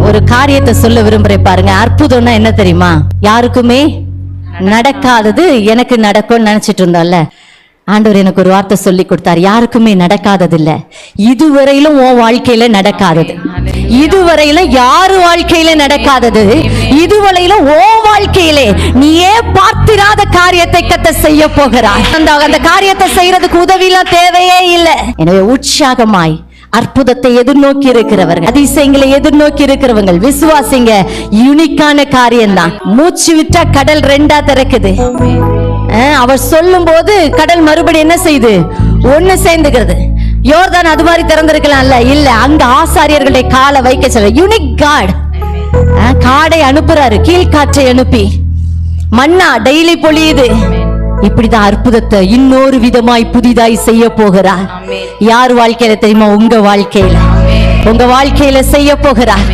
ஒரு காரியத்தை சொல்ல விரும்புறேன் பாருங்க. அற்புதம்னா என்ன தெரியுமா? யாருக்குமே நடக்காதது எனக்கு நடக்கும்னு நினைச்சிட்டு இருந்தோம்ல, ஆண்டவர் எனக்கு ஒரு வார்த்தை சொல்லி கொடுத்தார். யாருக்குமே நடக்காதது இல்ல, இதுவரையிலும் உன் வாழ்க்கையில நடக்காதது, இதுவரையிலும் யாரு வாழ்க்கையில நடக்காதது, இதுவரையிலும் ஓ வாழ்க்கையிலே நீயே பார்த்திராத காரியத்தை கத்த செய்ய போகிறார். அந்த காரியத்தை செய்யறதுக்கு உதவியெல்லாம் தேவையே இல்லை. எனவே உற்சாகமாய் அற்புதத்தை எதிர்நோக்கி இருக்கிறவர்கள், அதிசயங்களை எதிர்நோக்கி இருக்கிறவங்க விசுவாசிங்க. யூனிக்கான காரியம் தான். மூச்சு விட்டா கடல் ரெண்டா திறக்குது. அவர் சொல்லும் போது கடல் மறுபடியும் என்ன செய்யுது? ஒண்ணு சேர்ந்துக்கிறது. யோர்தான் அது மாதிரி திறந்திருக்கலாம்ல, இல்ல, அங்க ஆசாரியர்களுடைய காலை வைக்க சொல்ல யூனிக் காட் காடை அனுப்புறாரு, கீழ்காற்றை அனுப்பி மன்னா டெய்லி பொழியுது. இப்படிதான் அற்புதத்தை இன்னொரு விதமாய் புதிதாய் செய்ய போகிறார். யார் வாழ்க்கையில தெரியுமா? உங்க வாழ்க்கையில, உங்க வாழ்க்கையில செய்ய போகிறார்.